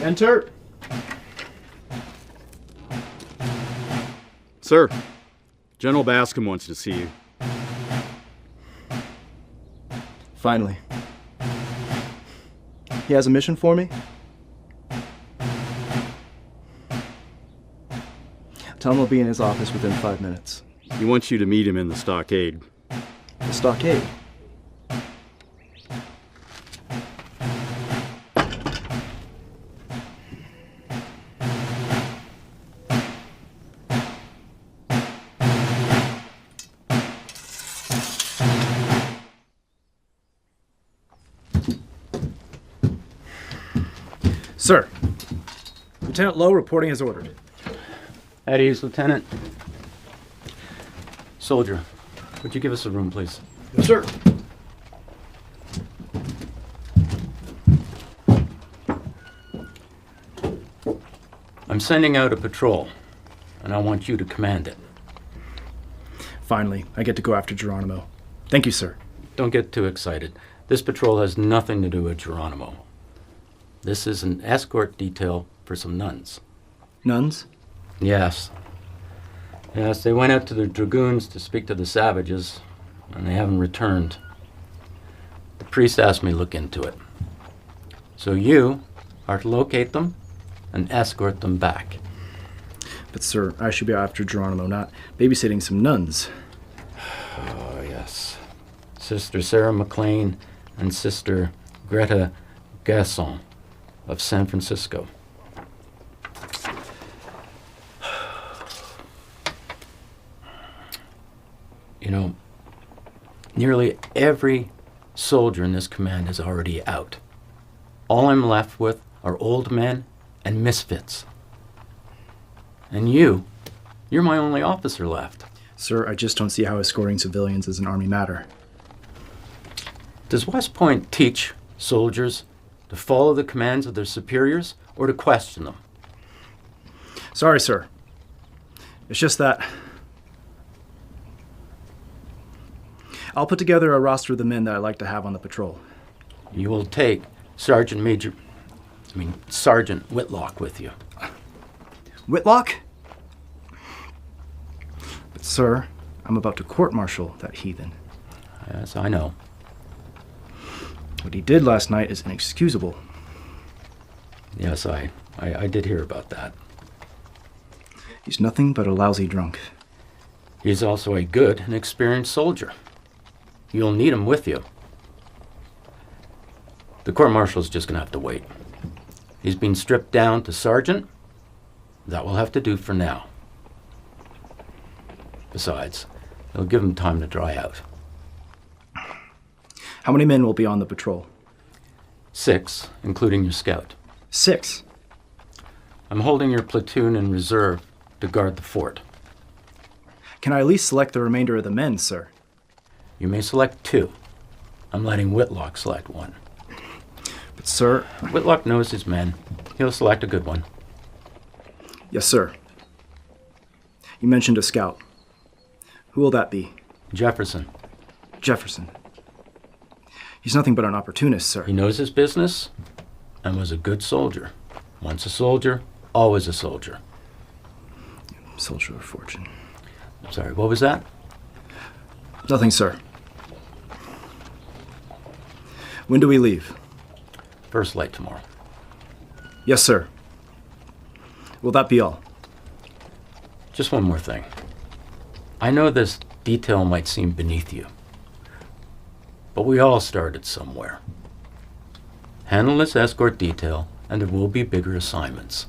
Enter. Sir, General Bascom wants to see you. Finally. He has a mission for me? Tell him I'll be in his office within 5 minutes. He wants you to meet him in the stockade. The stockade? Sir, Lieutenant Lowe reporting as ordered. At ease, Lieutenant. Soldier, would you give us a room, please? Yes, sir. I'm sending out a patrol, and I want you to command it. Finally, I get to go after Geronimo. Thank you, sir. Don't get too excited. This patrol has nothing to do with Geronimo. This is an escort detail for some nuns. Nuns? Yes. Yes, they went out to the dragoons to speak to the savages, and they haven't returned. The priest asked me to look into it. So you are to locate them and escort them back. But, sir, I should be after Geronimo, not babysitting some nuns. Oh, yes. Sister Sarah McLean and Sister Greta Gasson of San Francisco. You know, nearly every soldier in this command is already out. All I'm left with are old men and misfits. And you're my only officer left. Sir, I just don't see how escorting civilians is an army matter. Does West Point teach soldiers to follow the commands of their superiors or to question them? Sorry, sir. It's just that I'll put together a roster of the men that I'd like to have on the patrol. You will take Sergeant Whitlock with you. Whitlock? But, sir, I'm about to court-martial that heathen. Yes, I know. What he did last night is inexcusable. Yes, I did hear about that. He's nothing but a lousy drunk. He's also a good and experienced soldier. You'll need him with you. The court-martial's just gonna have to wait. He's been stripped down to sergeant. That will have to do for now. Besides, it'll give him time to dry out. How many men will be on the patrol? 6, including your scout. 6? I'm holding your platoon in reserve to guard the fort. Can I at least select the remainder of the men, sir? You may select 2. I'm letting Whitlock select 1. But, sir... Whitlock knows his men. He'll select a good one. Yes, sir. You mentioned a scout. Who will that be? Jefferson. Jefferson. He's nothing but an opportunist, sir. He knows his business and was a good soldier. Once a soldier, always a soldier. Soldier of fortune. Sorry, what was that? Nothing, sir. When do we leave? First light tomorrow. Yes, sir. Will that be all? Just one more thing. I know this detail might seem beneath you, but we all started somewhere. Handle this escort detail, and there will be bigger assignments.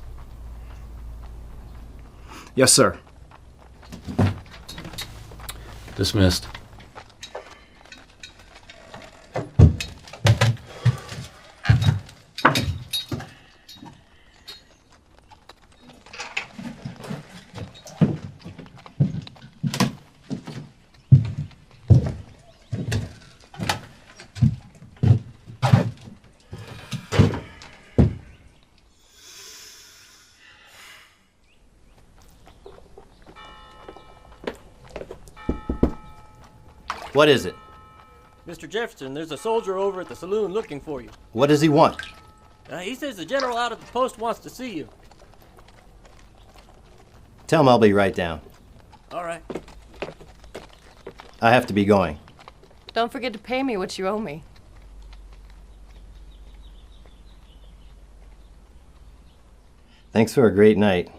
Yes, sir. Dismissed. What is it? Mr. Jefferson, there's a soldier over at the saloon looking for you. What does he want? He says the general out at the post wants to see you. Tell him I'll be right down. All right. I have to be going. Don't forget to pay me what you owe me. Thanks for a great night.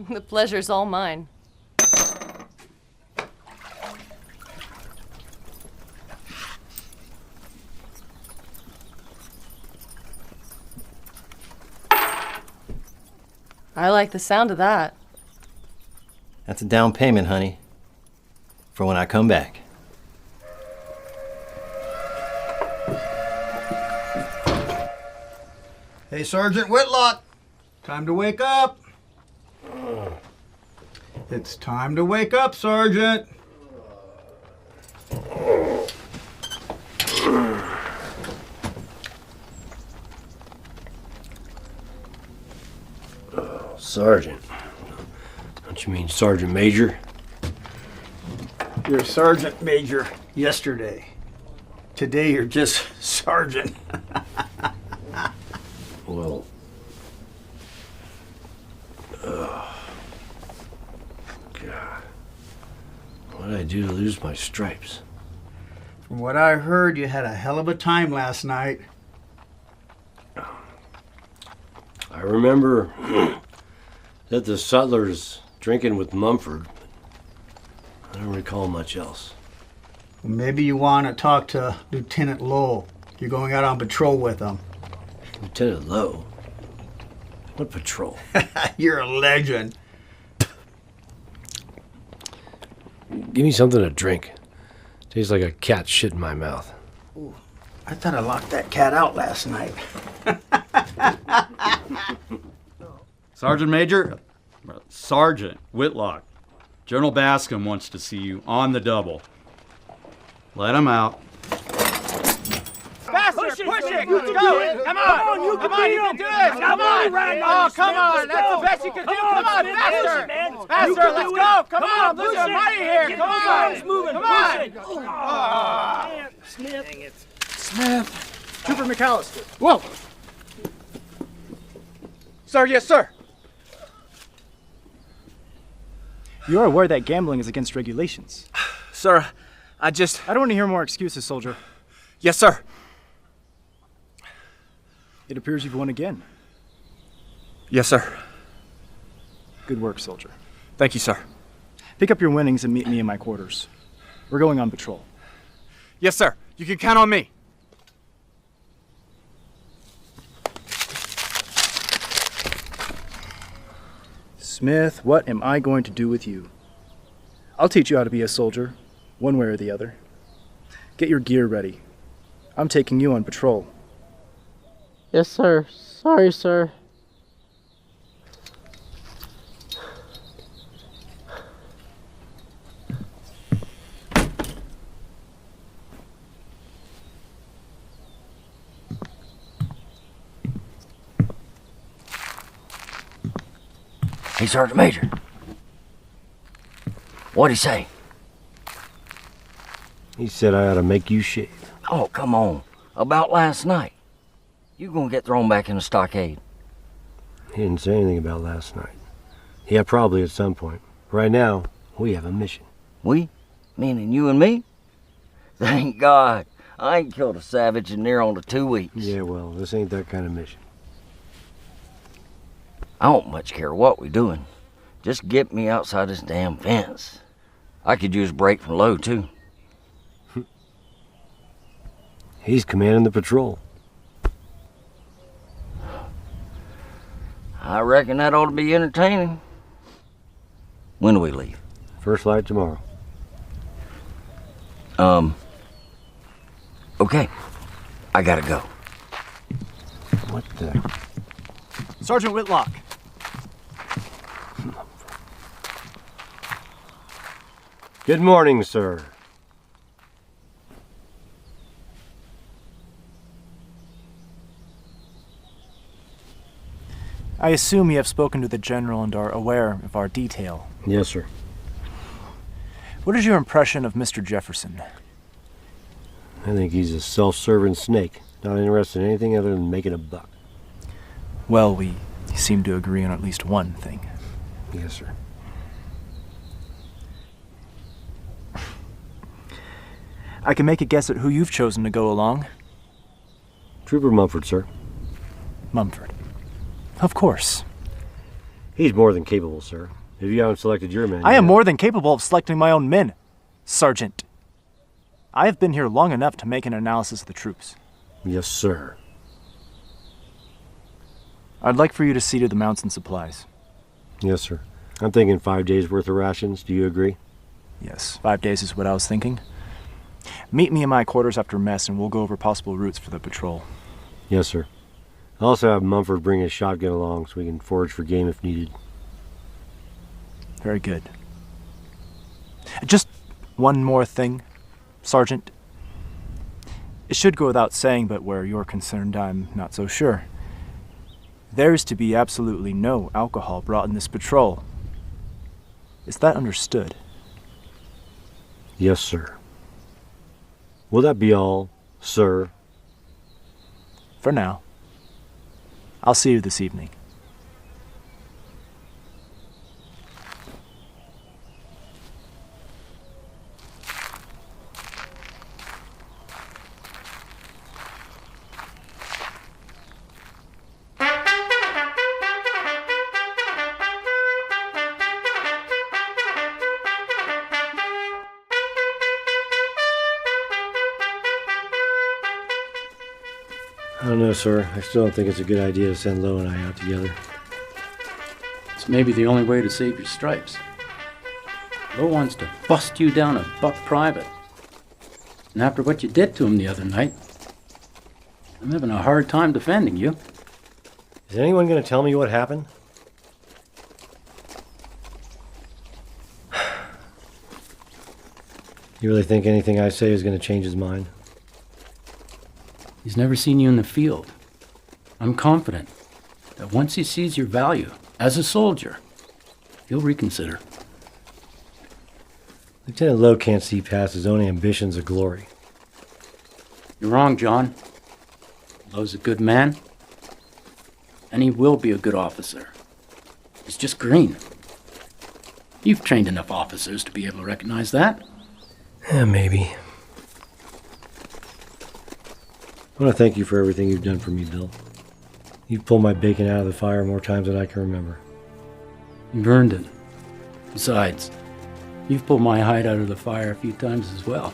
The pleasure's all mine. I like the sound of that. That's a down payment, honey, for when I come back. Hey, Sergeant Whitlock. Time to wake up. It's time to wake up, Sergeant. Sergeant. Don't you mean Sergeant Major? You're Sergeant Major yesterday. Today you're just Sergeant. Well, God. What did I do to lose my stripes? From what I heard, you had a hell of a time last night. I remember that the Sutlers drinking with Mumford. I don't recall much else. Well, maybe you want to talk to Lieutenant Lowe. You're going out on patrol with him. Lieutenant Lowe? What patrol? You're a legend. Give me something to drink. Tastes like a cat shit in my mouth. Ooh, I thought I locked that cat out last night. Sergeant Major? Sergeant Whitlock. General Bascom wants to see you on the double. Let him out. Faster, push it, go, come on, you can do this, come on, oh, come on, that's the best you can do, come on, faster, let's go, come on, I'm losing money here, come on, come on. Smith. Trooper McAllister. Whoa. Sir, yes, sir. You are aware that gambling is against regulations. Sir, I don't want to hear more excuses, soldier. Yes, sir. It appears you've won again. Yes, sir. Good work, soldier. Thank you, sir. Pick up your winnings and meet me in my quarters. We're going on patrol. Yes, sir. You can count on me. Smith, what am I going to do with you? I'll teach you how to be a soldier, one way or the other. Get your gear ready. I'm taking you on patrol. Yes, sir. Sorry, sir. Hey, Sergeant Major. What'd he say? He said I ought to make you shave. Oh, come on. About last night. You gonna get thrown back in the stockade. He didn't say anything about last night. Yeah, probably at some point. Right now, we have a mission. We? Meaning you and me? Thank God. I ain't killed a savage in near on to 2 weeks. Yeah, well, this ain't that kind of mission. I don't much care what we doing. Just get me outside this damn fence. I could use a break from Lowe, too. He's commanding the patrol. I reckon that ought to be entertaining. When do we leave? First flight tomorrow. Okay. I gotta go. What the? Sergeant Whitlock. Good morning, sir. I assume you have spoken to the General and are aware of our detail. Yes, sir. What is your impression of Mr. Jefferson? I think he's a self-serving snake, not interested in anything other than making a buck. Well, we seem to agree on at least one thing. Yes, sir. I can make a guess at who you've chosen to go along. Trooper Mumford, sir. Mumford. Of course. He's more than capable, sir. If you haven't selected your men I am yet- more than capable of selecting my own men, Sergeant. I have been here long enough to make an analysis of the troops. Yes, sir. I'd like for you to see to the mounts and supplies. Yes, sir. I'm thinking 5 days worth of rations. Do you agree? Yes, 5 days is what I was thinking. Meet me in my quarters after mess and we'll go over possible routes for the patrol. Yes, sir. I'll also have Mumford bring his shotgun along so we can forage for game if needed. Very good. Just one more thing, Sergeant. It should go without saying, but where you're concerned, I'm not so sure. There's to be absolutely no alcohol brought in this patrol. Is that understood? Yes, sir. Will that be all, sir? For now. I'll see you this evening. I don't know, sir. I still don't think it's a good idea to send Lowe and I out together. It's maybe the only way to save your stripes. Lowe wants to bust you down a buck private. And after what you did to him the other night, I'm having a hard time defending you. Is anyone going to tell me what happened? You really think anything I say is going to change his mind? He's never seen you in the field. I'm confident that once he sees your value as a soldier, he'll reconsider. Lieutenant Lowe can't see past his own ambitions of glory. You're wrong, John. Lowe's a good man, and he will be a good officer. He's just green. You've trained enough officers to be able to recognize that. Yeah, maybe. I want to thank you for everything you've done for me, Bill. You've pulled my bacon out of the fire more times than I can remember. You've earned it. Besides, you've pulled my hide out of the fire a few times as well.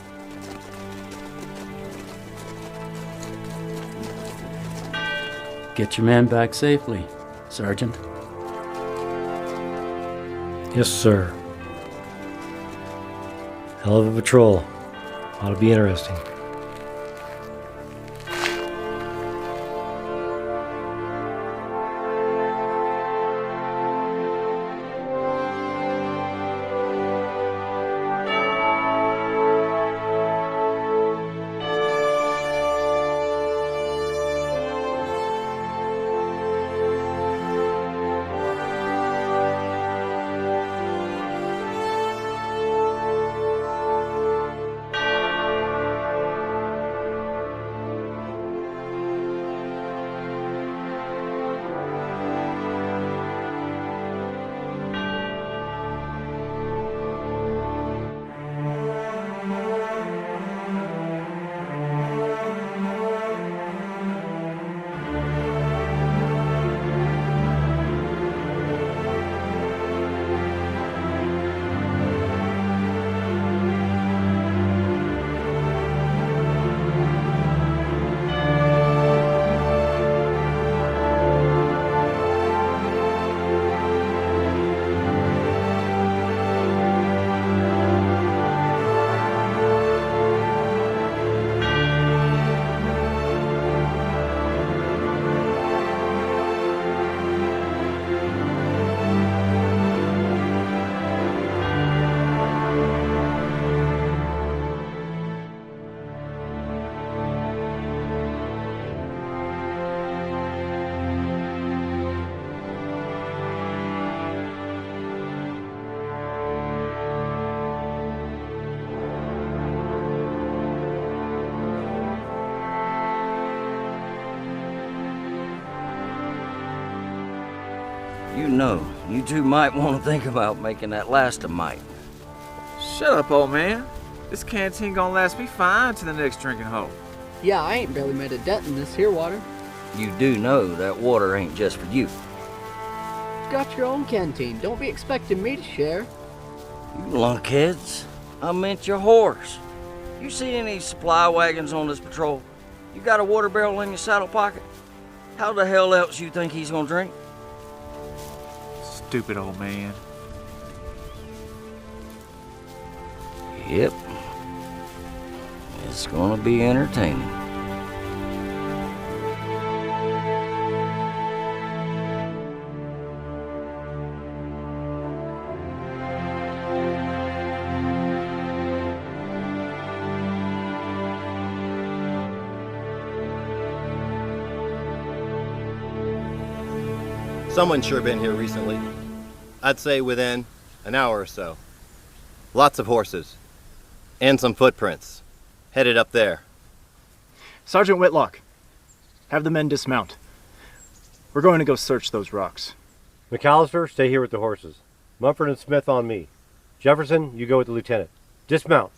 Get your man back safely, Sergeant. Yes, sir. Hell of a patrol. Ought to be interesting. You know, you two might want to think about making that last a mite. Shut up, old man. This canteen gonna last me fine to the next drinking hole. Yeah, I ain't barely made a dent in this here water. You do know that water ain't just for you. You got your own canteen. Don't be expecting me to share. You lunkheads. I meant your horse. You see any supply wagons on this patrol? You got a water barrel in your saddle pocket? How the hell else you think he's gonna drink? Stupid old man. Yep. It's gonna be entertaining. Someone's sure been here recently. I'd say within an hour or so. Lots of horses. And some footprints. Headed up there. Sergeant Whitlock, have the men dismount. We're going to go search those rocks. McAllister, stay here with the horses. Mumford and Smith on me. Jefferson, you go with the lieutenant. Dismount.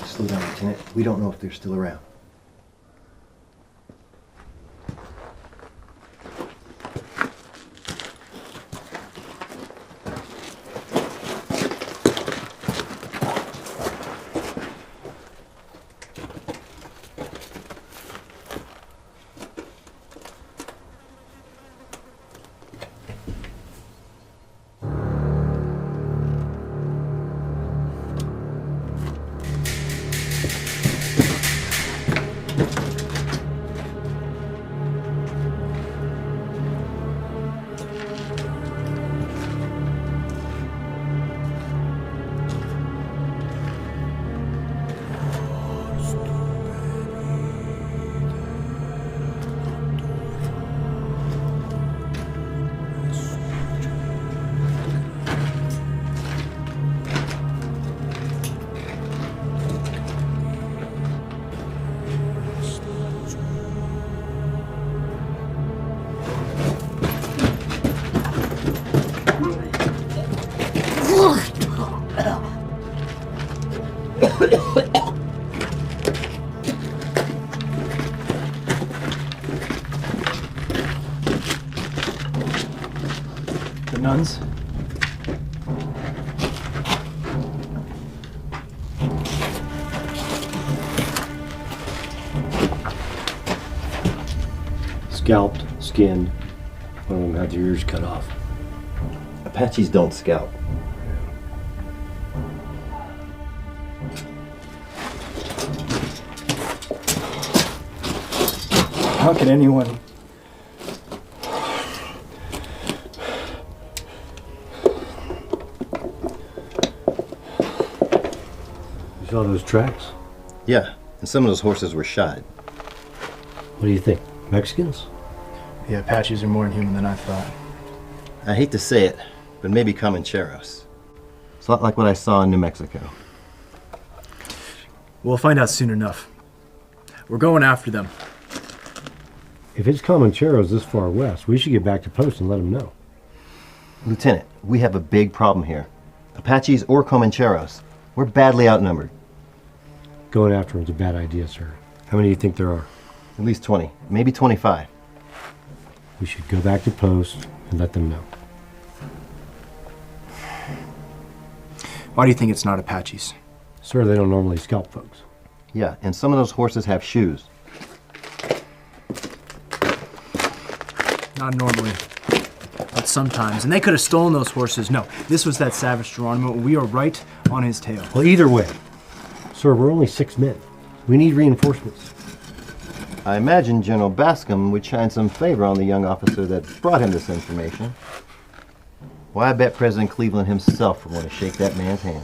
Slow down, Lieutenant. We don't know if they're still around. Nuns? Scalped, skinned. One of them had their ears cut off. Apaches don't scalp. How can anyone... You saw those tracks? Yeah, and some of those horses were shot. What do you think? Mexicans? The Apaches are more inhuman than I thought. I hate to say it, but maybe Comancheros. It's a lot like what I saw in New Mexico. We'll find out soon enough. We're going after them. If it's Comancheros this far west, we should get back to post and let them know. Lieutenant, we have a big problem here. Apaches or Comancheros. We're badly outnumbered. Going after them's a bad idea, sir. How many do you think there are? At least 20, maybe 25. We should go back to post and let them know. Why do you think it's not Apaches? Sir, they don't normally scalp folks. Yeah, and some of those horses have shoes. Not normally, but sometimes. And they could have stolen those horses. No, this was that savage Geronimo, and we are right on his tail. Well, either way, sir, we're only 6 men. We need reinforcements. I imagine General Bascom would shine some favor on the young officer that brought him this information. Why, I bet President Cleveland himself would want to shake that man's hand.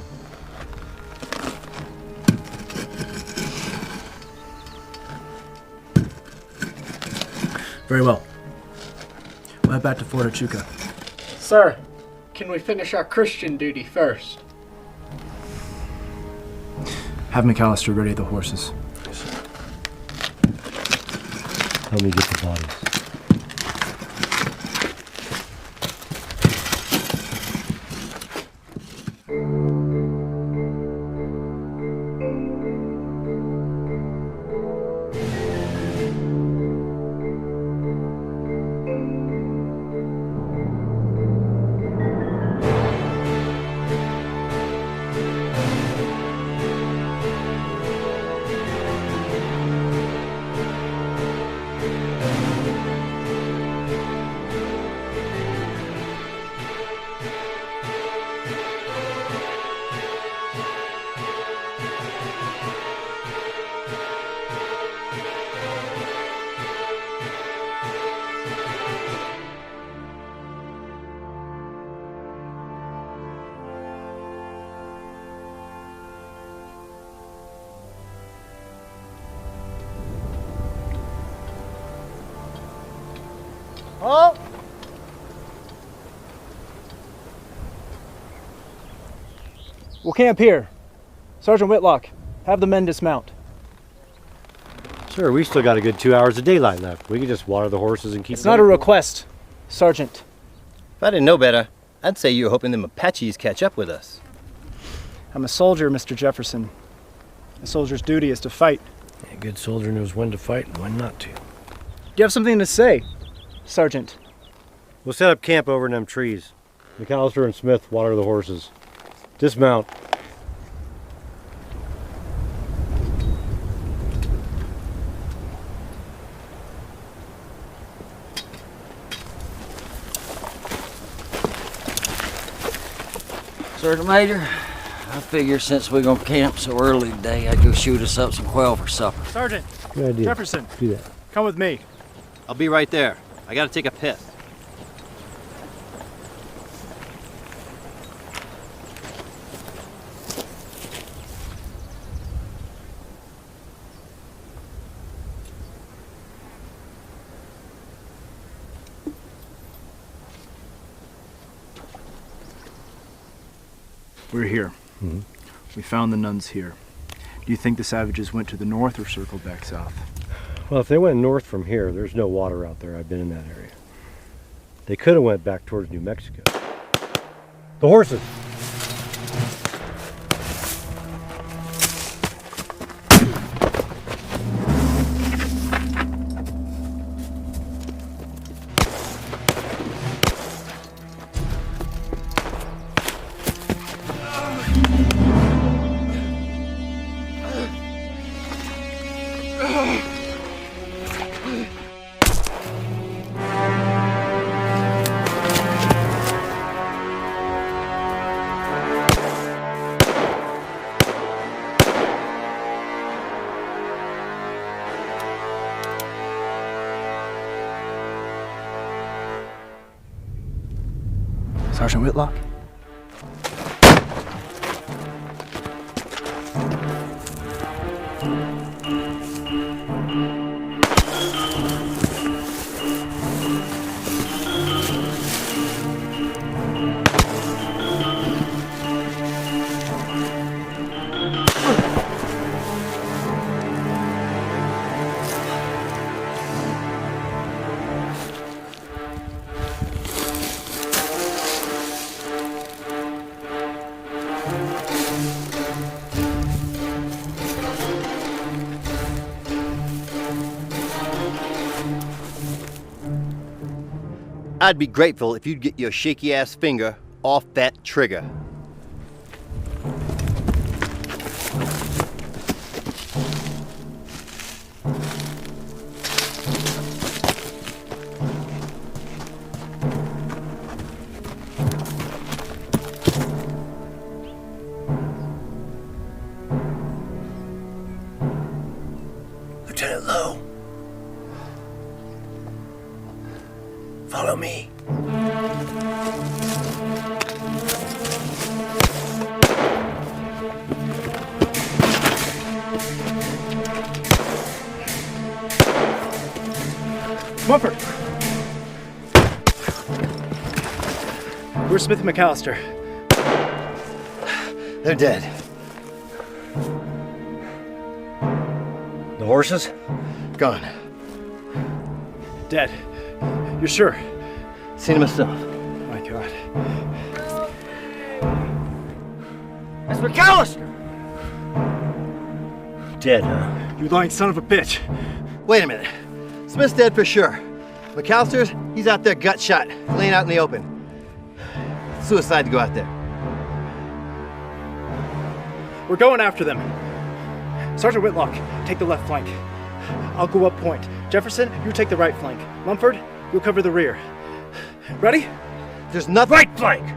Very well. We'll head back to Fort Huachuca. Sir, can we finish our Christian duty first? Have McAllister ready the horses. Help me get the bodies. Oh! We'll camp here. Sergeant Whitlock, have the men dismount. Sir, we still got a good 2 hours of daylight left. We can just water the horses and keep... It's not a request, Sergeant. If I didn't know better, I'd say you were hoping them Apaches catch up with us. I'm a soldier, Mr. Jefferson. A soldier's duty is to fight. A good soldier knows when to fight and when not to. Do you have something to say, Sergeant? We'll set up camp over in them trees. McAllister and Smith water the horses. Dismount. Sergeant Major, I figure since we're gonna camp so early today, I'd go shoot us up some quail for supper. Sergeant, Good idea. Jefferson, Do that. come with me. I'll be right there. I gotta take a piss. We're here. Mm-hmm. We found the nuns here. Do you think the savages went to the north or circled back south? Well, if they went north from here, there's no water out there. I've been in that area. They could have went back towards New Mexico. The horses! Sergeant Whitlock? I'd be grateful if you'd get your shaky ass finger off that trigger. Lieutenant Lowe. Follow me. Mumford! Where's Smith and McAllister? They're dead. The horses? Gone. Dead. You're sure? Seen him myself. My God. That's McAllister! Dead, huh? You lying son of a bitch. Wait a minute. Smith's dead for sure. McAllister's, he's out there gut shot, laying out in the open. Suicide to go out there. We're going after them. Sergeant Whitlock, take the left flank. I'll go up point. Jefferson, you take the right flank. Mumford, you'll cover the rear. Ready? There's nothing. Right flank!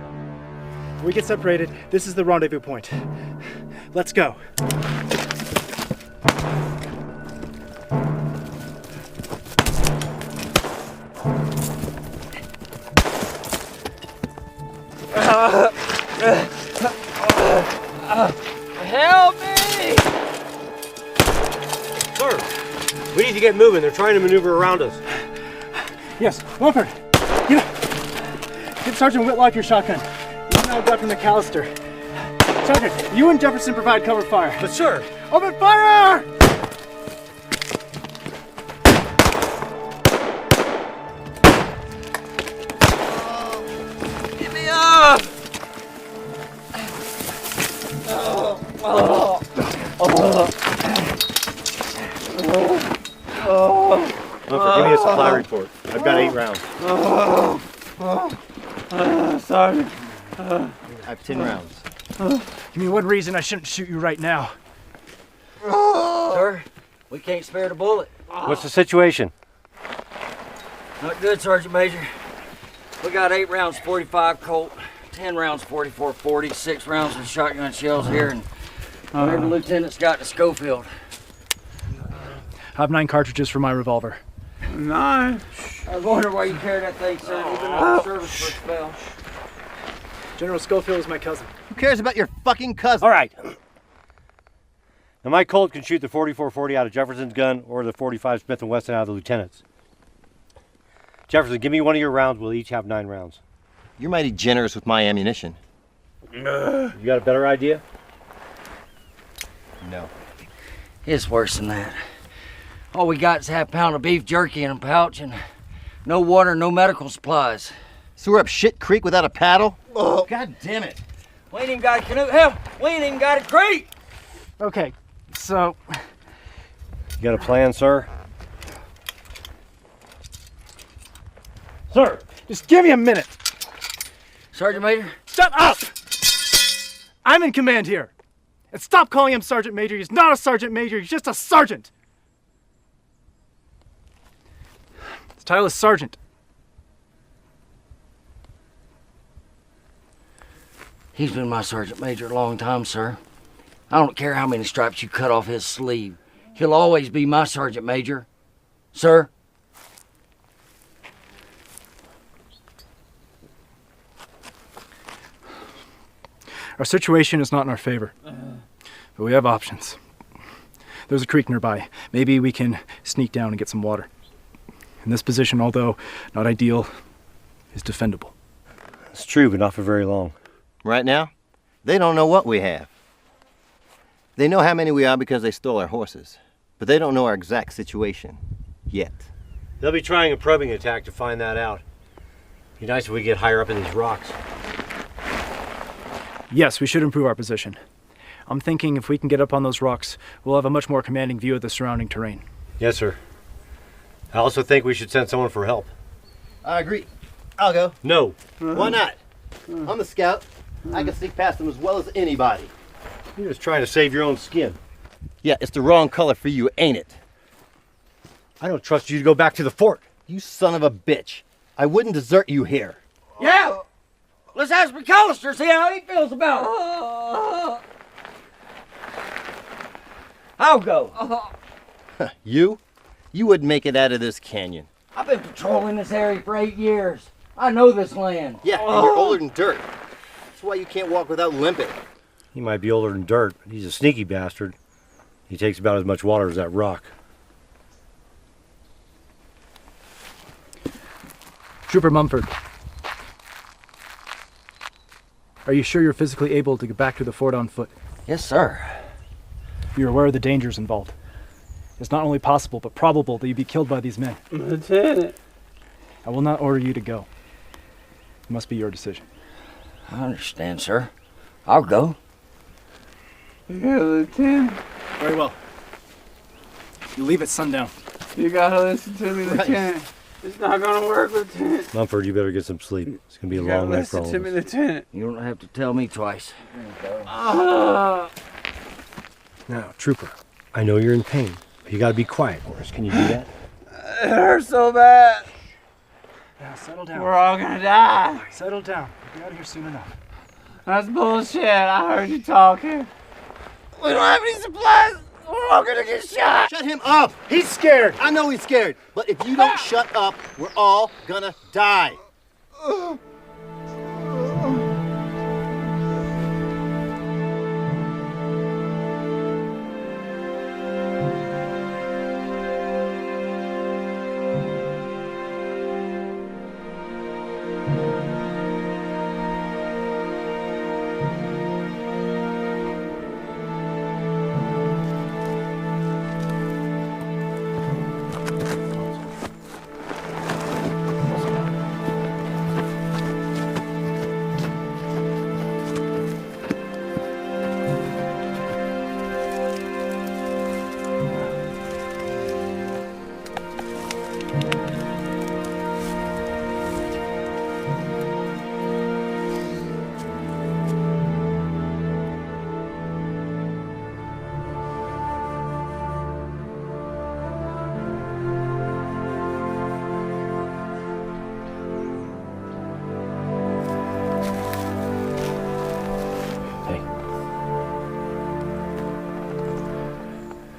When we get separated, this is the rendezvous point. Let's go. Help me! Sir, we need to get moving. They're trying to maneuver around us. Yes, Mumford, give Sergeant Whitlock your shotgun. You and I got from McAllister. Sergeant, you and Jefferson provide cover fire. But sir, Open fire! Get me up! Mumford, give me a supply report. I've got 8 rounds. Sergeant. I have 10 rounds. Give me one reason I shouldn't shoot you right now. Sir, we can't spare the bullet. What's the situation? Not good, Sergeant Major. We got 8 rounds 45 Colt, 10 rounds 44-40, 6 rounds of shotgun shells here, and whatever Lieutenant's got to Schofield. I have 9 cartridges for my revolver. 9? I was wondering why you carry that thing, sir. You've been out of service for a spell. General Schofield is my cousin. Who cares about your fucking cousin? All right. Now my Colt can shoot the 44-40 out of Jefferson's gun or the 45 Smith & Wesson out of the lieutenant's. Jefferson, give me one of your rounds. We'll each have 9 rounds. You're mighty generous with my ammunition. You got a better idea? No. It's worse than that. All we got is half a pound of beef jerky in a pouch and no water, no medical supplies. So we're up shit creek without a paddle? Oh, God damn it. We ain't even got a canoe. Hell, we ain't even got a crate. Okay, so You got a plan, sir? Sir! just give me a minute. Sergeant Major? Shut up! I'm in command here. And stop calling him Sergeant Major. He's not a Sergeant Major. He's just a sergeant. His title is Sergeant. He's been my Sergeant Major a long time, sir. I don't care how many stripes you cut off his sleeve. He'll always be my Sergeant Major. Sir? Our situation is not in our favor, but we have options. There's a creek nearby. Maybe we can sneak down and get some water. And this position, although not ideal, is defendable. It's true, but not for very long. Right now, they don't know what we have. They know how many we are because they stole our horses, but they don't know our exact situation yet. They'll be trying a probing attack to find that out. Be nice if we get higher up in these rocks. Yes, we should improve our position. I'm thinking if we can get up on those rocks, we'll have a much more commanding view of the surrounding terrain. Yes, sir. I also think we should send someone for help. I agree. I'll go. No. Why not? I'm the scout. I can sneak past them as well as anybody. You're just trying to save your own skin. Yeah, it's the wrong color for you, ain't it? I don't trust you to go back to the fort. You son of a bitch. I wouldn't desert you here. Yeah! Let's ask McAllister, see how he feels about it. I'll go. You? You wouldn't make it out of this canyon. I've been patrolling this area for 8 years. I know this land. Yeah, and you're older than dirt. That's why you can't walk without limping. He might be older than dirt, but he's a sneaky bastard. He takes about as much water as that rock. Trooper Mumford, are you sure you're physically able to get back to the fort on foot? Yes, sir. You're aware of the dangers involved. It's not only possible, but probable that you'd be killed by these men. Lieutenant. I will not order you to go. It must be your decision. I understand, sir. I'll go. Yeah, Lieutenant. Very well. You leave at sundown. You gotta listen to me, Right. Lieutenant. It's not gonna work, Lieutenant. Mumford, you better get some sleep. It's gonna be a You long gotta night for listen all to of me, us. Lieutenant. You don't have to tell me twice. Now, Trooper, I know you're in pain, but you gotta be quiet for us. Can you do that? It hurts so bad. Now settle down. We're all gonna die. Settle down. We'll be out of here soon enough. That's bullshit. I heard you talking. We don't have any supplies. We're all gonna get shot. Shut him up! He's scared! I know he's scared, but if you don't shut up, we're all gonna die.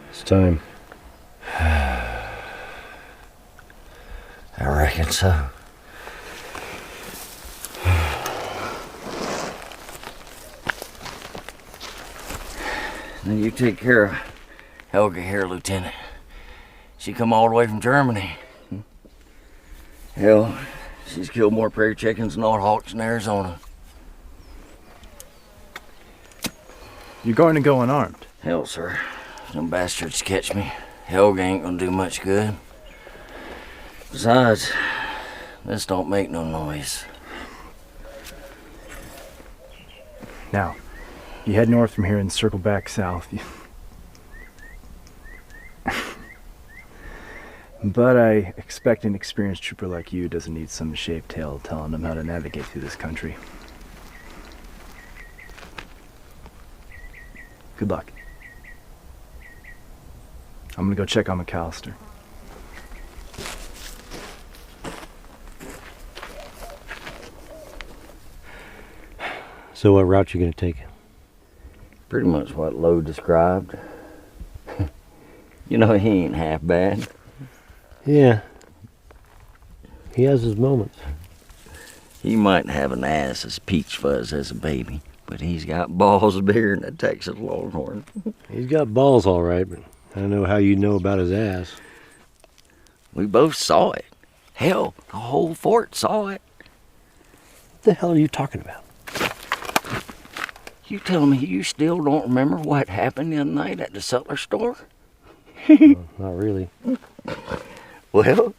It's time. I reckon so. Now you take care of Helga here, Lieutenant. She come all the way from Germany. Hell, she's killed more prairie chickens than Nighthawks in Arizona. You're going to go unarmed. Hell, sir. If them bastards catch me, Helga ain't gonna do much good. Besides, this don't make no noise. Now, you head north from here and circle back south. But I expect an experienced trooper like you doesn't need some shaved tail telling him how to navigate through this country. Good luck. I'm gonna go check on McAllister. So what route you gonna take? Pretty much what Lowe described. You know, he ain't half bad. Yeah. He has his moments. He might have an ass as peach fuzz as a baby, but he's got balls bigger than a Texas Longhorn. He's got balls, all right, but I don't know how you know about his ass. We both saw it. Hell, the whole fort saw it. What the hell are you talking about? You tell me you still don't remember what happened the other night at the Sutler store? Not really. Well,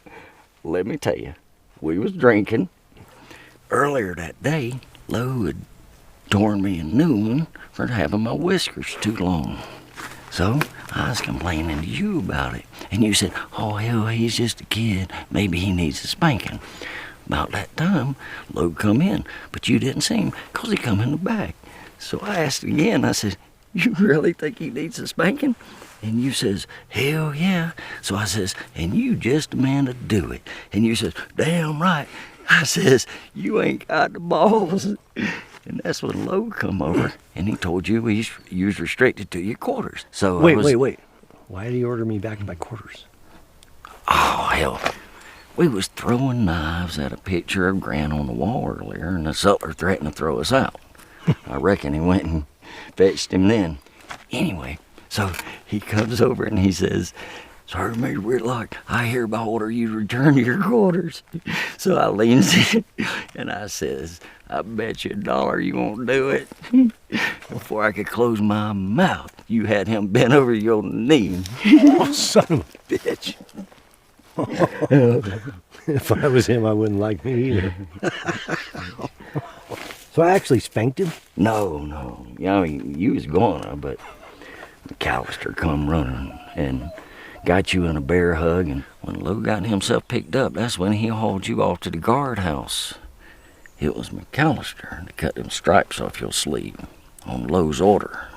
let me tell you. We was drinking. Earlier that day, Lou had torn me a new one for having my whiskers too long. So I was complaining to you about it. And you said, oh, hell, he's just a kid. Maybe he needs a spanking. About that time, Lou come in, but you didn't see him because he come in the back. So I asked again, I said, you really think he needs a spanking? And you says, hell yeah. So I says, and you just the man to do it. And you says, damn right. I says, you ain't got the balls. And that's when Lowe come over, and he told you you was restricted to your quarters. So Wait. Why did he order me back in my quarters? Oh, hell. We was throwing knives at a picture of Grant on the wall earlier, and the sutler threatened to throw us out. I reckon he went and fetched him then. Anyway, so he comes over and he says, Sergeant Major Whitlock, I hereby order you to return to your quarters. So I leans in and I says, I bet you $1 you won't do it. Before I could close my mouth, you had him bent over your knee. Oh, son of a bitch. If I was him, I wouldn't like me either. So I actually spanked him? No. I mean, you was gonna, but McAllister come running and got you in a bear hug, and when Lou got himself picked up, that's when he hauled you off to the guardhouse. It was McAllister that cut them stripes off your sleeve on Lou's order.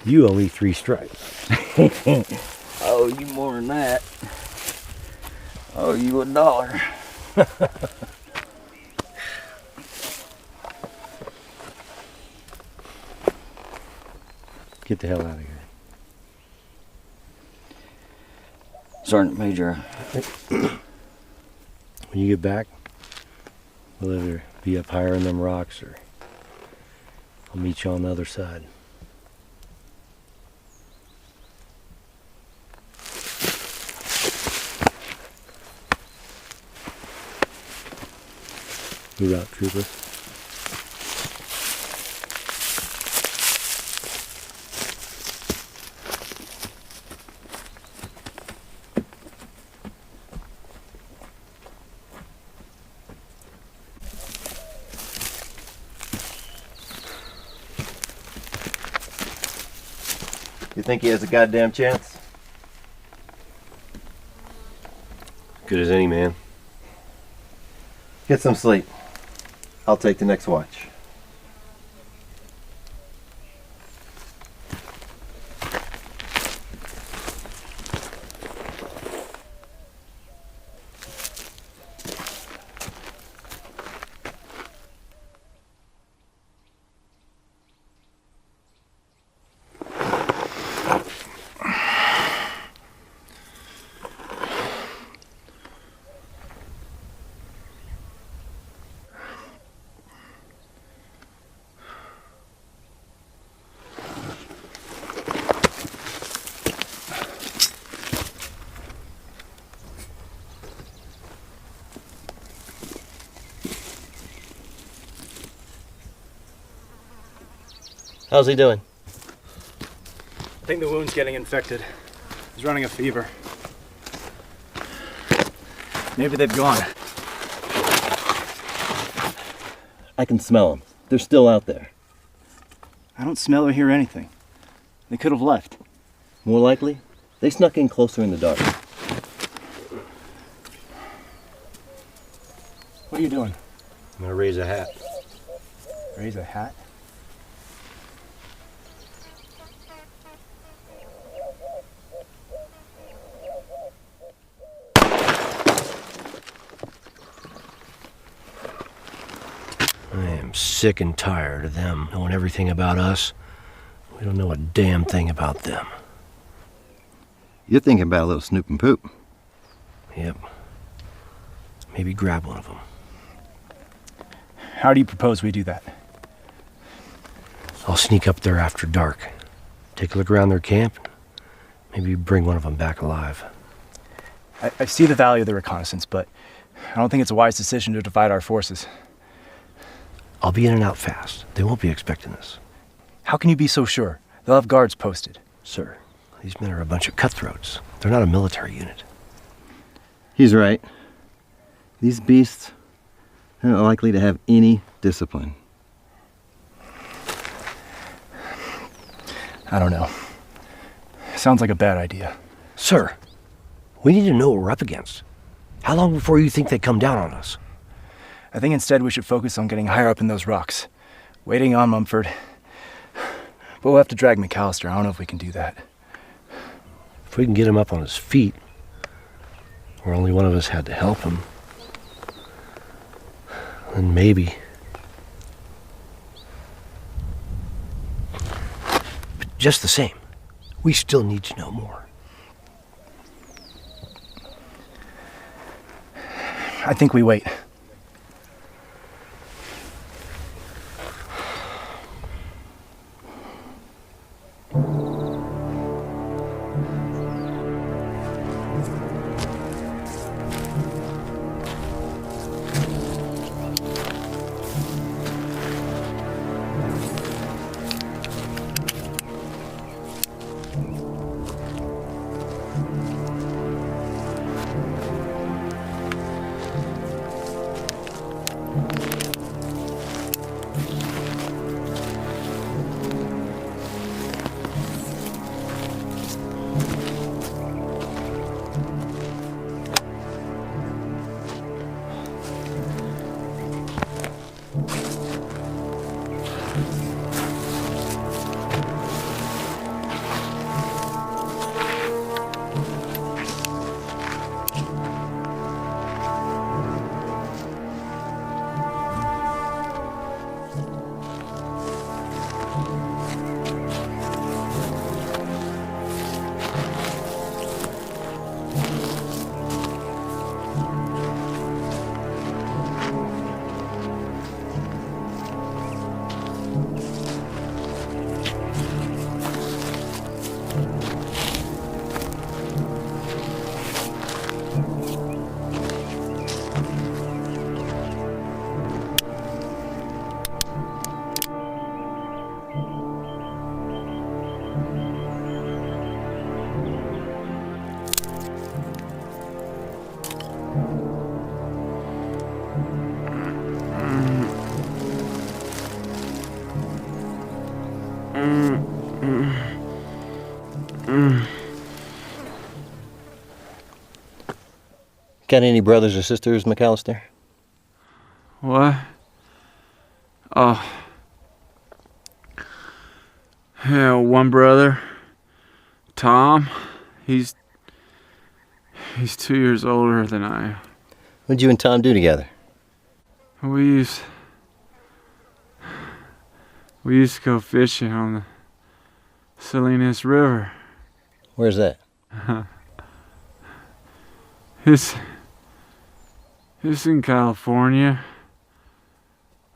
You owe me 3 stripes. Oh, you more than that. Oh, you $1. Get the hell out of here. Sergeant Major. When you get back, we'll either be up higher in them rocks or I'll meet you on the other side. Move out, trooper. You think he has a goddamn chance? Good as any, man. Get some sleep. I'll take the next watch. How's he doing? I think the wound's getting infected. He's running a fever. Maybe they've gone. I can smell them. They're still out there. I don't smell or hear anything. They could have left. More likely, they snuck in closer in the dark. What are you doing? I'm gonna raise a hat. Raise a hat? I am sick and tired of them knowing everything about us. We don't know a damn thing about them. You're thinking about a little snoop and poop. Yep. Maybe grab one of them. How do you propose we do that? I'll sneak up there after dark. Take a look around their camp. Maybe bring one of them back alive. I see the value of the reconnaissance, but I don't think it's a wise decision to divide our forces. I'll be in and out fast. They won't be expecting this. How can you be so sure? They'll have guards posted. Sir, these men are a bunch of cutthroats. They're not a military unit. He's right. These beasts are not likely to have any discipline. I don't know. Sounds like a bad idea. Sir, we need to know what we're up against. How long before you think they come down on us? I think instead we should focus on getting higher up in those rocks. Waiting on Mumford. But we'll have to drag McAllister. I don't know if we can do that. If we can get him up on his feet, where only one of us had to help him, then maybe. But just the same, we still need to know more. I think we wait. Got any brothers or sisters, McAllister? What? Oh. Yeah, one brother, Tom. He's 2 years older than I am. What'd you and Tom do together? We used to go fishing on the Salinas River. Where's that? It's in California,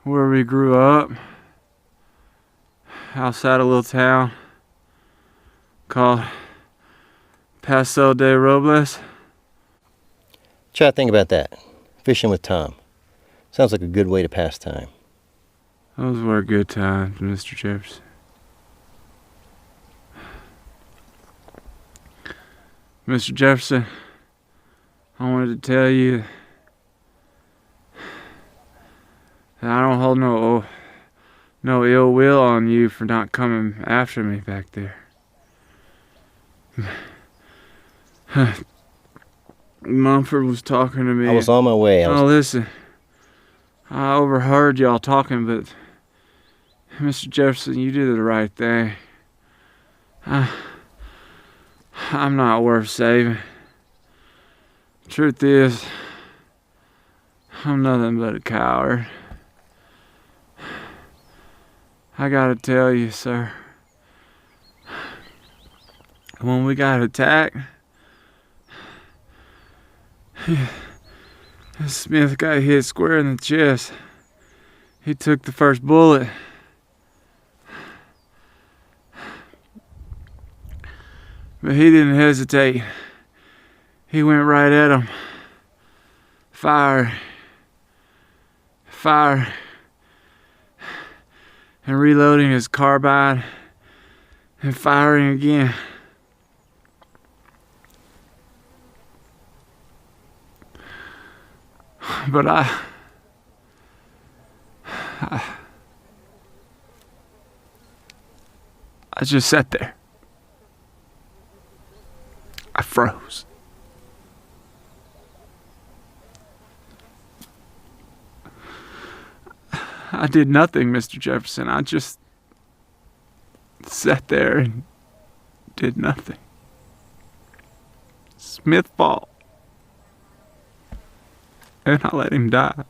where we grew up, outside a little town called Paso de Robles. Try to think about that. Fishing with Tom. Sounds like a good way to pass time. Those were good times, Mr. Jefferson. Mr. Jefferson, I wanted to tell you that I don't hold no ill will on you for not coming after me back there. Mumford was talking to me. I was on my way. Listen. I overheard y'all talking, but Mr. Jefferson, you did the right thing. I'm not worth saving. Truth is, I'm nothing but a coward. I gotta tell you, sir, when we got attacked, Smith got hit square in the chest. He took the first bullet. But he didn't hesitate. He went right at him. Fire. Fire. And reloading his carbine and firing again. But I just sat there. I froze. I did nothing, Mr. Jefferson. I just sat there and did nothing. Smith fought. And I let him die.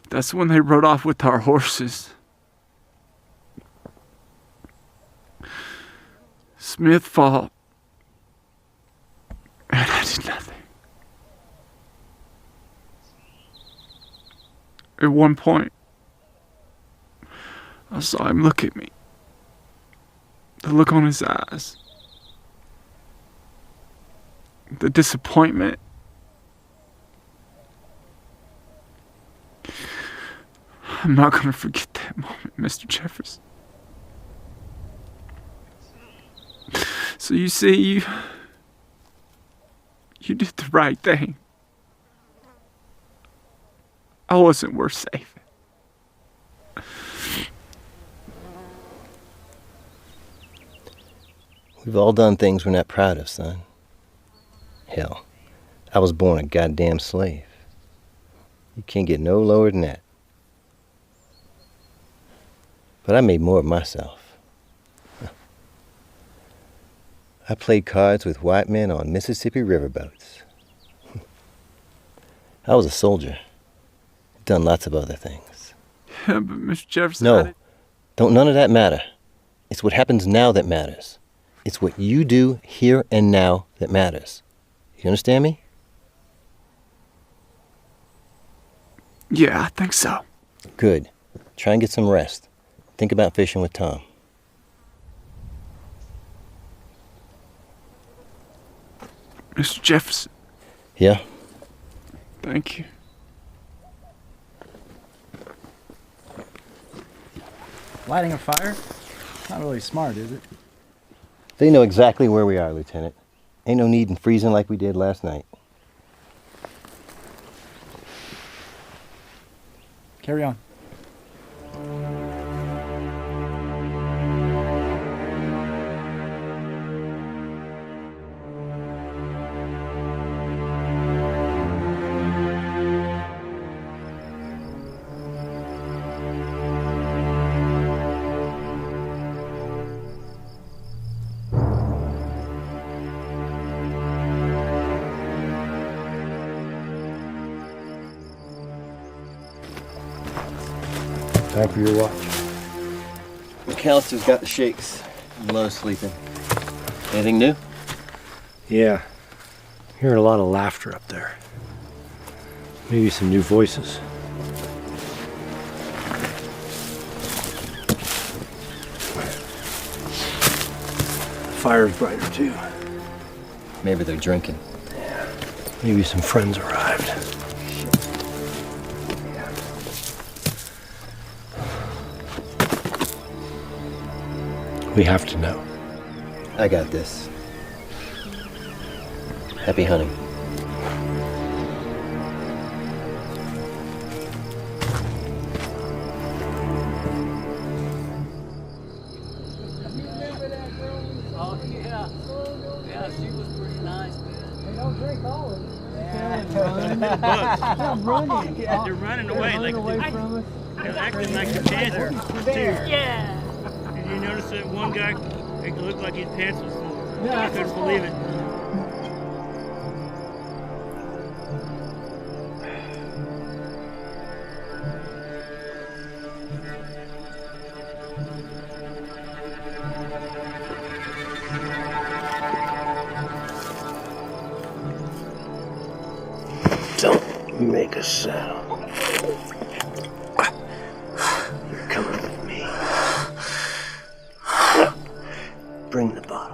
That's when they rode off with our horses. Smith fought. And I did nothing. At one point, I saw him look at me. The look on his eyes. The disappointment. I'm not going to forget that moment, Mr. Jefferson. So you see, you did the right thing. I wasn't worth saving. We've all done things we're not proud of, son. Hell, I was born a goddamn slave. You can't get no lower than that. But I made more of myself. I played cards with white men on Mississippi riverboats. I was a soldier. Done lots of other things. Yeah, but Mr. Jefferson... No, don't none of that matter. It's what happens now that matters. It's what you do here and now that matters. You understand me? Yeah, I think so. Good. Try and get some rest. Think about fishing with Tom. Mr. Jefferson. Yeah? Thank you. Lighting a fire? Not really smart, is it? They know exactly where we are, Lieutenant. Ain't no need in freezing like we did last night. Carry on. Time for your watch. McAllister's got the shakes. Lowe's sleeping. Anything new? Yeah. Hearing a lot of laughter up there. Maybe some new voices. The fire's brighter too. Maybe they're drinking. Maybe some friends arrived. We have to know. I got this. Happy hunting. Oh, yeah. Yeah, she was pretty nice, man. They don't drink all of it. I'm running. Yeah. They're running away. They're running away from us. They're acting like the panther, too. Yeah. Did you notice that one guy, it looked like his pants was full? Yeah, I couldn't believe it. Don't Make a sound. You're coming with me. Bring the bottle.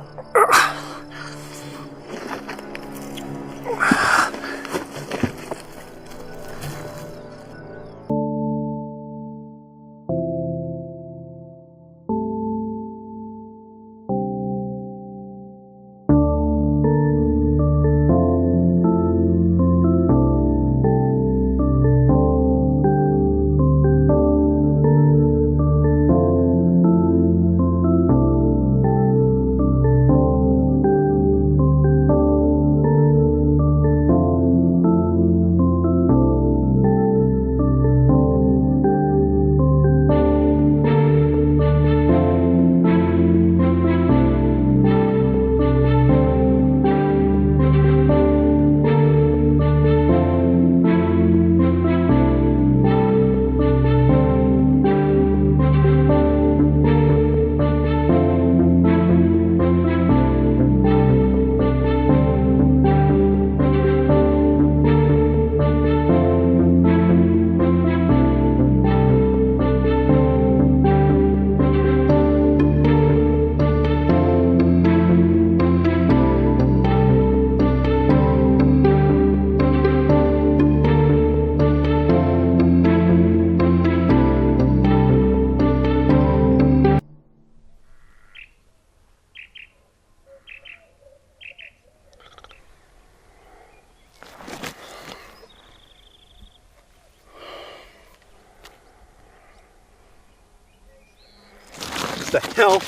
The hell?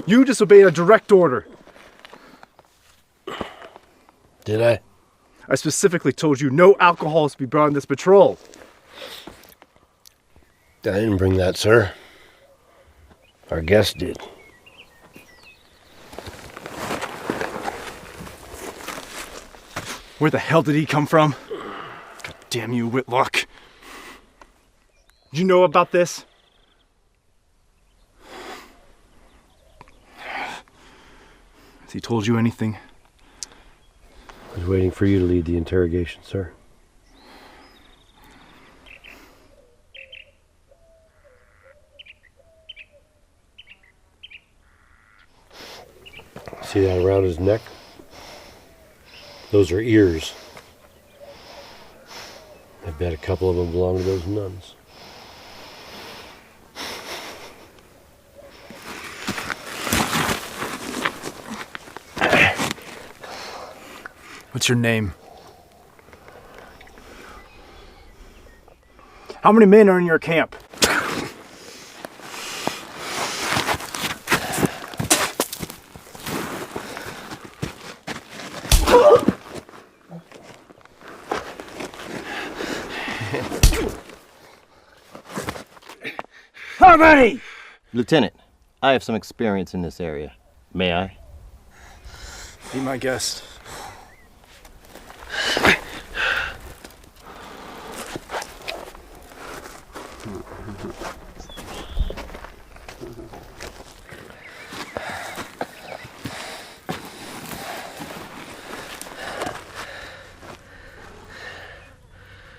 You disobeyed a direct order. Did I? I specifically told you no alcohol is to be brought on this patrol. I didn't bring that, sir. Our guest did. Where the hell did he come from? God damn you, Whitlock. Did you know about this? Has he told you anything? I was waiting for you to lead the interrogation, sir. See that around his neck? Those are ears. I bet a couple of them belong to those nuns. What's your name? How many men are in your camp? How many? Lieutenant, I have some experience in this area. May I? Be my guest.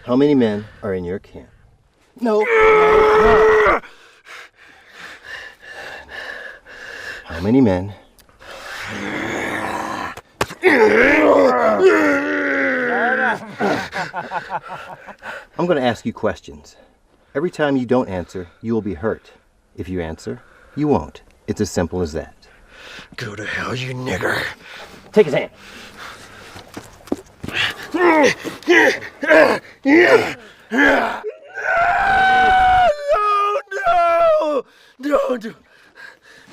How many men are in your camp? No. How many men? I'm going to ask you questions. Every time you don't answer, you will be hurt. If you answer, you won't. It's as simple as that. Go to hell, you nigger. Take his hand. No,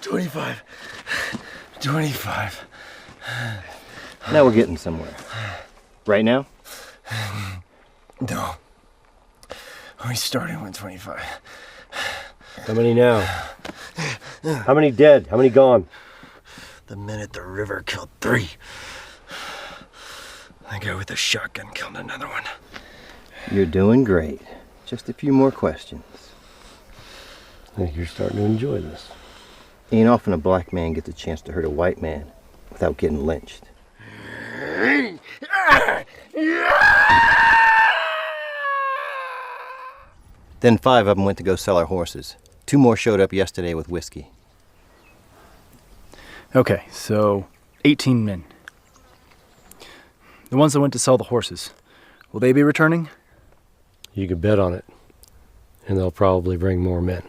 25. 25. Now we're getting somewhere. Right now? No. We started with 25. How many now? How many dead? How many gone? The men at the river killed 3. The guy with the shotgun killed another one. You're doing great. Just a few more questions. I think you're starting to enjoy this. Ain't often a black man gets a chance to hurt a white man without getting lynched. Then 5 of them went to go sell our horses. 2 more showed up yesterday with whiskey. Okay, so 18 men. The ones that went to sell the horses, will they be returning? You can bet on it. And they'll probably bring more men.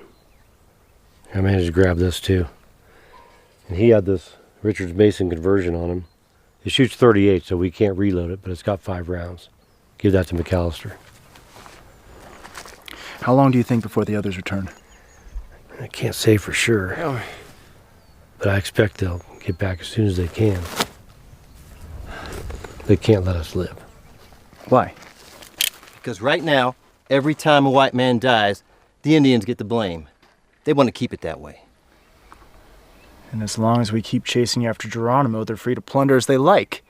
I managed to grab this too. And he had this Richards Mason conversion on him. It shoots 38, so we can't reload it, but it's got 5 rounds. Give that to McAllister. How long do you think before the others return? I can't say for sure. But I expect they'll get back as soon as they can. They can't let us live. Why? Because right now, every time a white man dies, the Indians get the blame. They want to keep it that way. And as long as we keep chasing after Geronimo, they're free to plunder as they like.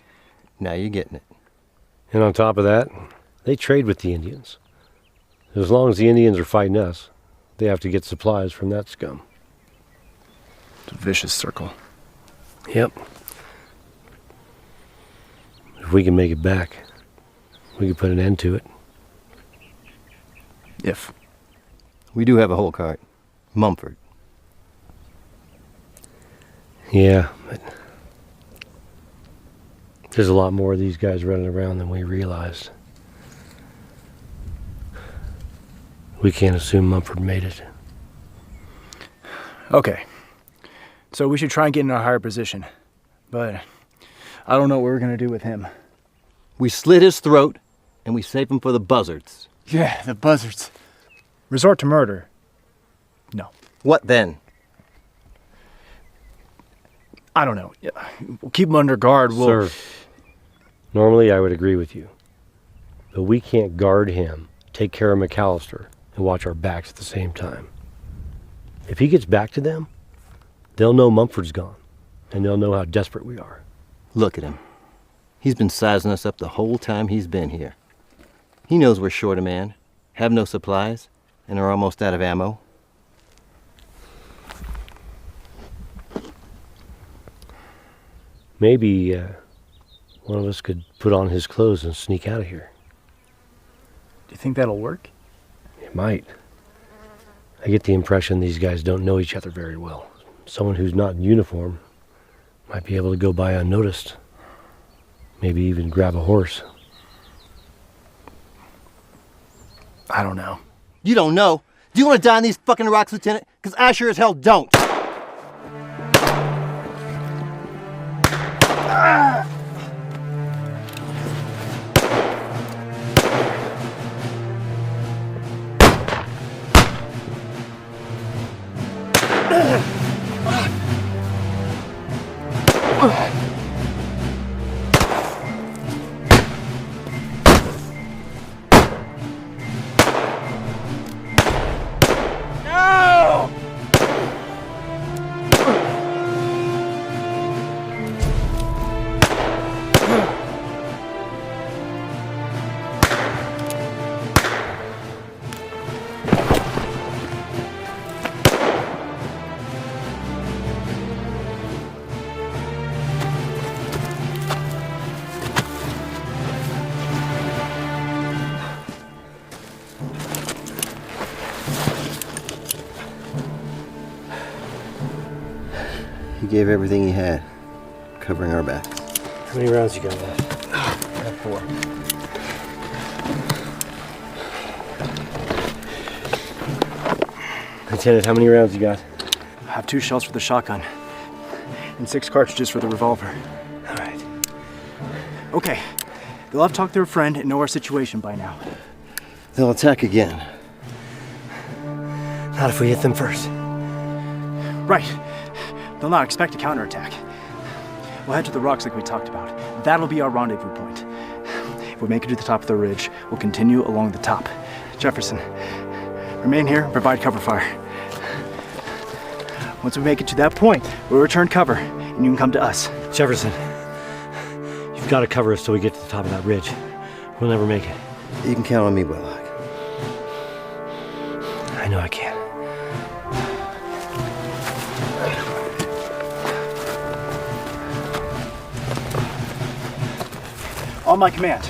Now you're getting it. And on top of that, they trade with the Indians. As long as the Indians are fighting us, they have to get supplies from that scum. It's a vicious circle. Yep. If we can make it back, we can put an end to it. If. We do have a whole cart. Mumford. Yeah, but there's a lot more of these guys running around than we realized. We can't assume Mumford made it. Okay. So we should try and get in a higher position. But I don't know what we're going to do with him. We slit his throat, and we save him for the buzzards. Yeah, the buzzards. Resort to murder? No. What then? I don't know. We'll keep him under guard. Sir, normally I would agree with you. But we can't guard him, take care of McAllister, and watch our backs at the same time. If he gets back to them, they'll know Mumford's gone, and they'll know how desperate we are. Look at him. He's been sizing us up the whole time he's been here. He knows we're short a man, have no supplies, and are almost out of ammo. Maybe one of us could put on his clothes and sneak out of here. Do you think that'll work? It might. I get the impression these guys don't know each other very well. Someone who's not in uniform might be able to go by unnoticed. Maybe even grab a horse. I don't know. You don't know? Do you want to die on these fucking rocks, Lieutenant? Because I sure as hell don't. He gave everything he had, covering our backs. How many rounds you got left? I have 4. Lieutenant, how many rounds you got? I have 2 shells for the shotgun and 6 cartridges for the revolver. All right. Okay. They'll have talked to their friend and know our situation by now. They'll attack again. Not if we hit them first. Right. They'll not expect a counterattack. We'll head to the rocks like we talked about. That'll be our rendezvous point. If we make it to the top of the ridge, we'll continue along the top. Jefferson, remain here and provide cover fire. Once we make it to that point, we'll return cover, and you can come to us. Jefferson, you've got to cover us till we get to the top of that ridge. We'll never make it. You can count on me, Willock. I know I can. On my command.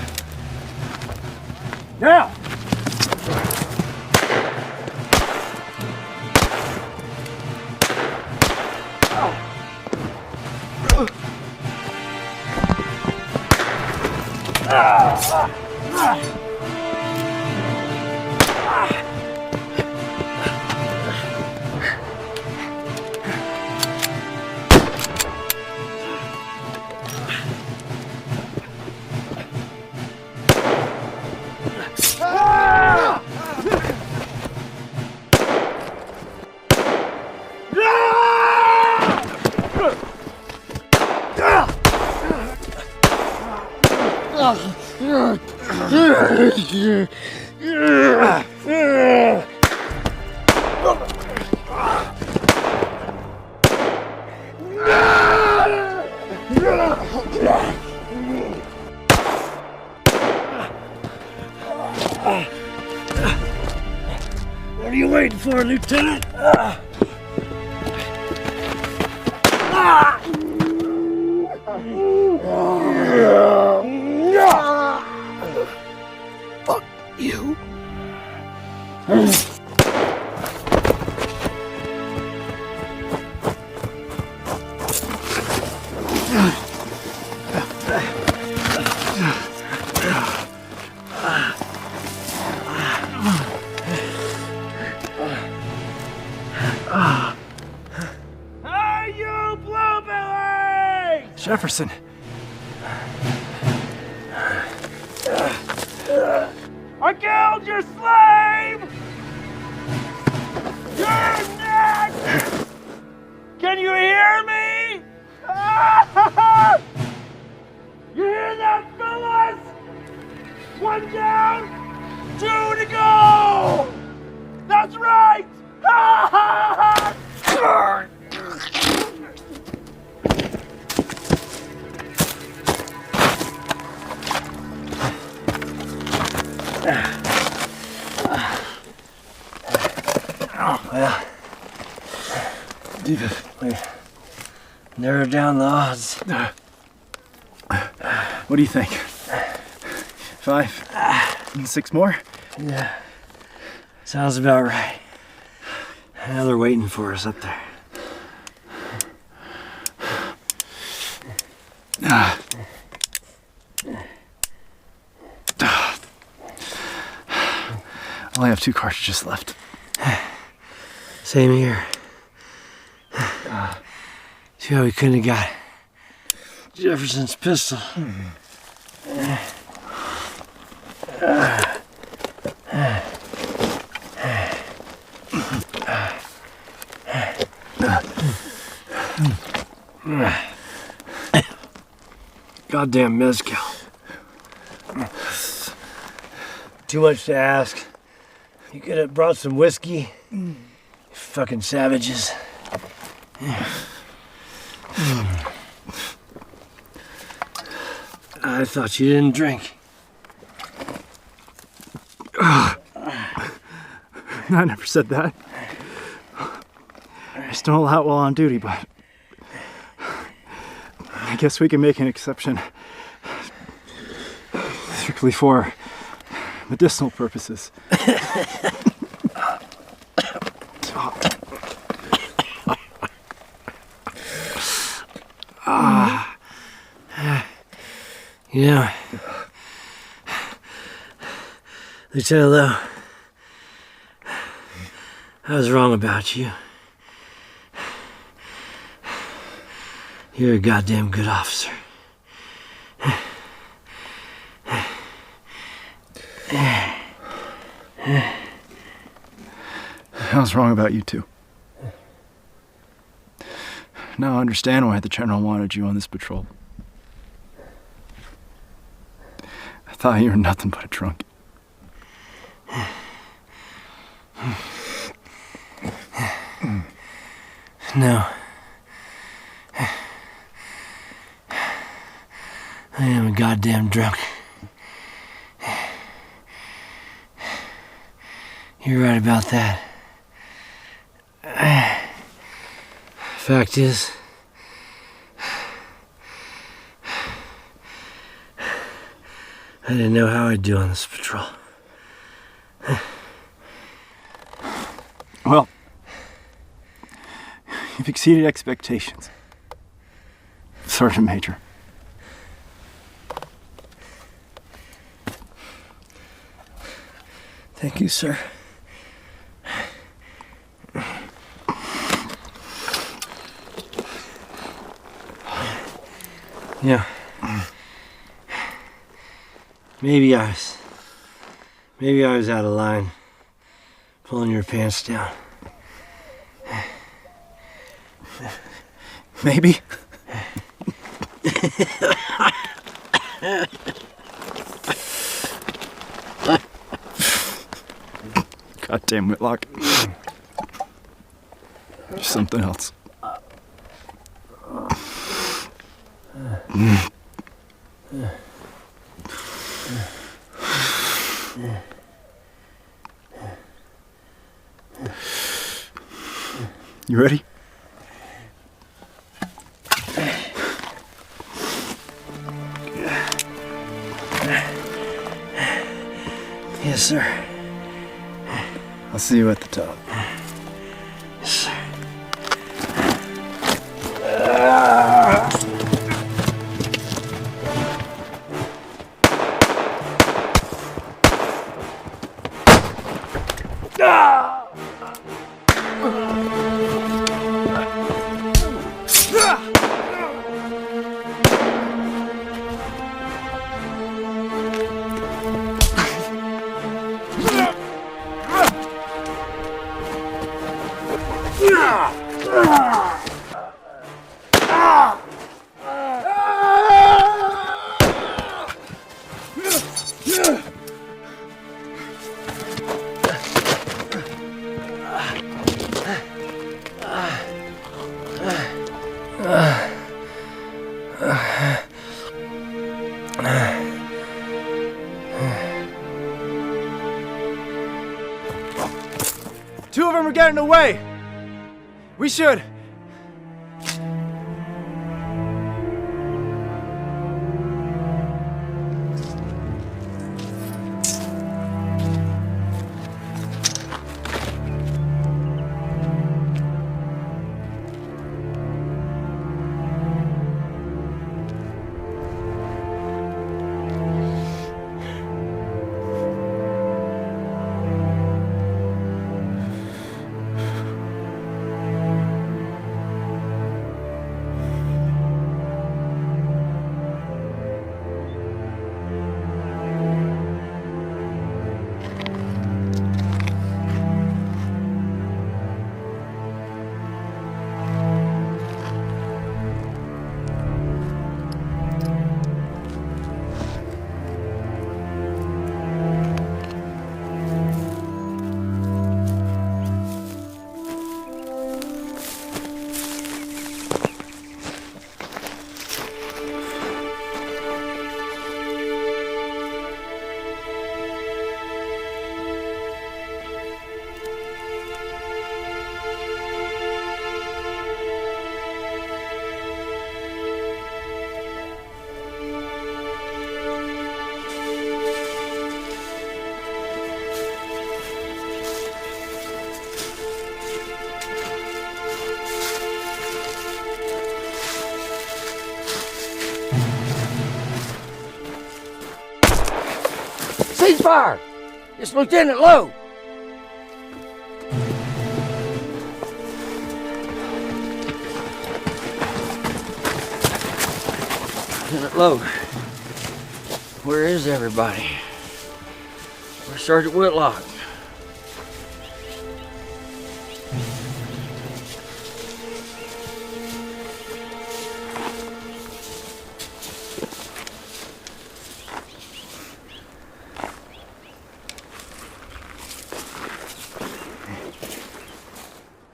Now! What are you waiting for, Lieutenant? Fuck you. Hey, you blueberry! Jefferson. I killed your slave! You're next! Can you hear me? You hear that, fellas? One down, two to go! That's right! Well, we narrowed down the odds. What do you think? 5? 6 more? Yeah. Sounds about right. Now they're waiting for us up there. I only have 2 cartridges left. Same here. See how we couldn't have got Jefferson's pistol. Goddamn mezcal. Too much to ask. You could have brought some whiskey. You fucking savages. I thought you didn't drink. I never said that. I just don't allow it while on duty, but I guess we can make an exception. Strictly for medicinal purposes. You know, Lieutenant Lowe, I was wrong about you. You're a goddamn good officer. I was wrong about you too. Now I understand why the General wanted you on this patrol. I thought you were nothing but a drunk. No. I am a goddamn drunk. You're right about that. Fact is, I didn't know how I'd do on this patrol. Well, you've exceeded expectations, Sergeant Major. Thank you, sir. Yeah. Maybe I was out of line, pulling your pants down. Maybe. Goddamn Whitlock. There's something else. You ready? Yes, sir. I'll see you at the top. Yes, sir. Two of them are getting away. We should. Ceasefire! It's Lieutenant Lowe! Lieutenant Lowe, where is everybody? Where's Sergeant Whitlock?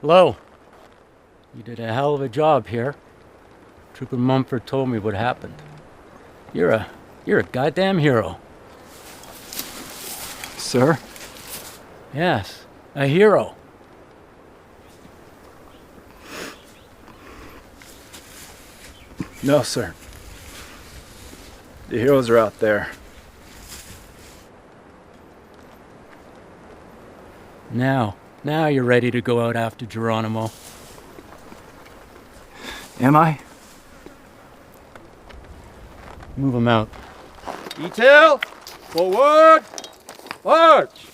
Lowe, you did a hell of a job here. Trooper Mumford told me what happened. You're a goddamn hero. Sir? Yes, a hero. No, sir. The heroes are out there. Now you're ready to go out after Geronimo. Am I? Move him out. Detail! Forward! March!